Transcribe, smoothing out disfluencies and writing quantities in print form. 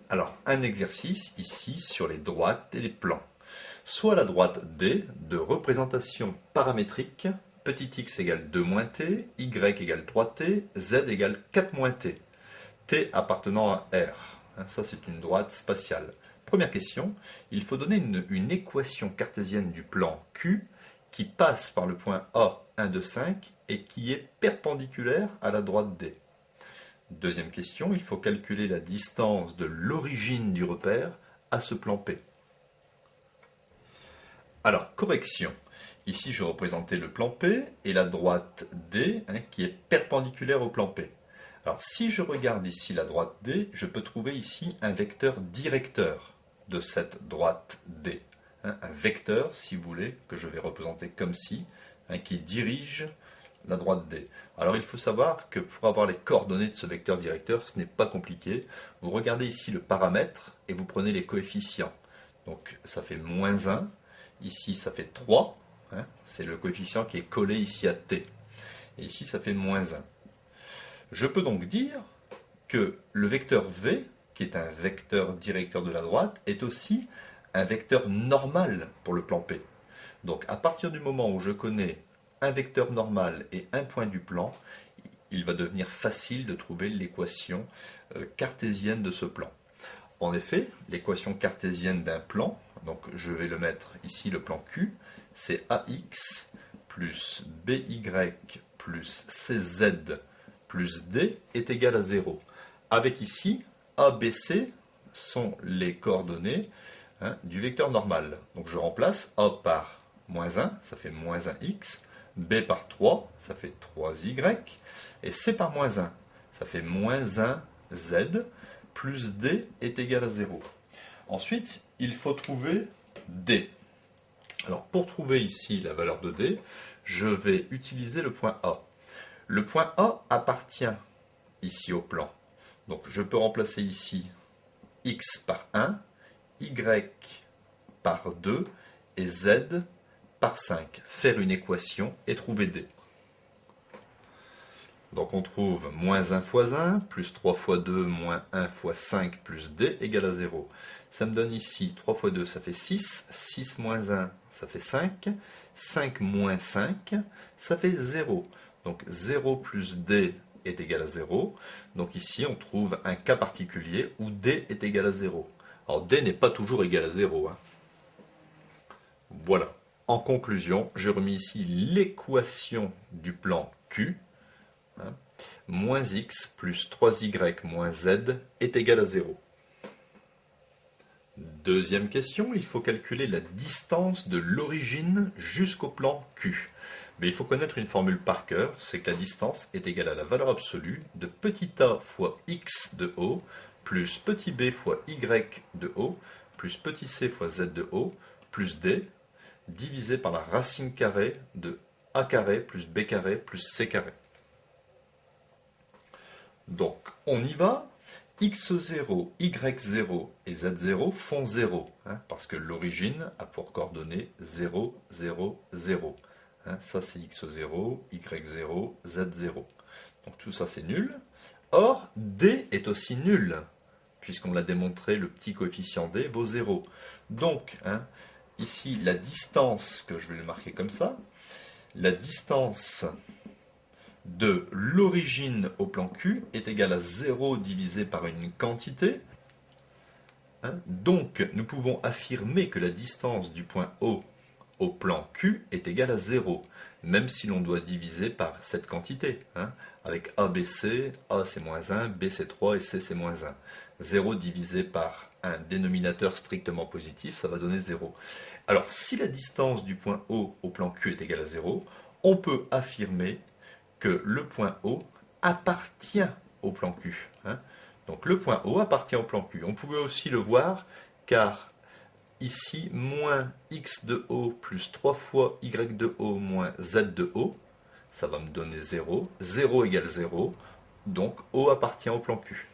Alors, un exercice ici sur les droites et les plans. Soit la droite D de représentation paramétrique, petit x égale 2 moins t, y égale 3t, z égale 4 moins t. T appartenant à R. Ça, c'est une droite spatiale. Première question, il faut donner une équation cartésienne du plan Q qui passe par le point A, 1, 2, 5 et qui est perpendiculaire à la droite D. Deuxième question, il faut calculer la distance de l'origine du repère à ce plan P. Alors, correction. Ici, je représentais le plan P et la droite D qui est perpendiculaire au plan P. Alors, si je regarde ici la droite D, je peux trouver ici un vecteur directeur de cette droite D. Un vecteur, si vous voulez, que je vais représenter comme ci, qui dirige la droite D. Alors il faut savoir que pour avoir les coordonnées de ce vecteur directeur, ce n'est pas compliqué. Vous regardez ici le paramètre et vous prenez les coefficients. Donc ça fait moins 1, ici ça fait 3, c'est le coefficient qui est collé ici à T. Et ici ça fait moins 1. Je peux donc dire que le vecteur V, qui est un vecteur directeur de la droite, est aussi un vecteur normal pour le plan P. Donc à partir du moment où je connais un vecteur normal et un point du plan, il va devenir facile de trouver l'équation cartésienne de ce plan. En effet, l'équation cartésienne d'un plan, donc je vais le mettre ici, le plan Q, c'est AX plus BY plus CZ plus D est égal à 0. Avec ici, ABC sont les coordonnées du vecteur normal. Donc je remplace A par moins 1, ça fait moins 1x, B par 3, ça fait 3y, et C par moins 1, ça fait moins 1z, plus D est égal à 0. Ensuite, il faut trouver D. Alors pour trouver ici la valeur de D, je vais utiliser le point A. Le point A appartient ici au plan. Donc je peux remplacer ici x par 1, y par 2 et z par 5. Faire une équation et trouver D. Donc on trouve moins 1 fois 1, plus 3 fois 2, moins 1 fois 5, plus D égale à 0. Ça me donne ici 3 fois 2, ça fait 6. 6 moins 1, ça fait 5. 5 moins 5, ça fait 0. Donc 0 plus D est égal à 0. Donc ici on trouve un cas particulier où D est égal à 0. Alors D n'est pas toujours égal à 0. Voilà. En conclusion, j'ai remis ici l'équation du plan Q. Moins x plus 3y moins z est égal à 0. Deuxième question, il faut calculer la distance de l'origine jusqu'au plan Q. Mais il faut connaître une formule par cœur, c'est que la distance est égale à la valeur absolue de petit a fois x de haut, plus petit b fois y de haut, plus petit c fois z de haut, plus d, divisé par la racine carrée de a carré plus b carré plus c carré. Donc, on y va. x0, y0 et z0 font 0, parce que l'origine a pour coordonnées 0, 0, 0. Ça, c'est x0, y0, z0. Donc, tout ça, c'est nul. Or, d est aussi nul, puisqu'on l'a démontré, le petit coefficient d vaut 0. Donc, ici, la distance, que je vais le marquer comme ça, la distance de l'origine au plan Q est égale à 0 divisé par une quantité. Donc, nous pouvons affirmer que la distance du point O au plan Q est égale à 0, même si l'on doit diviser par cette quantité. Avec ABC, A c'est moins 1, B c'est 3 et C c'est moins 1. 0 divisé par un dénominateur strictement positif, ça va donner 0. Alors, si la distance du point O au plan Q est égale à 0, on peut affirmer que le point O appartient au plan Q. Donc le point O appartient au plan Q. On pouvait aussi le voir car ici, moins x de haut plus 3 fois y de haut moins z de haut, ça va me donner 0. 0 égale 0, donc O appartient au plan Q.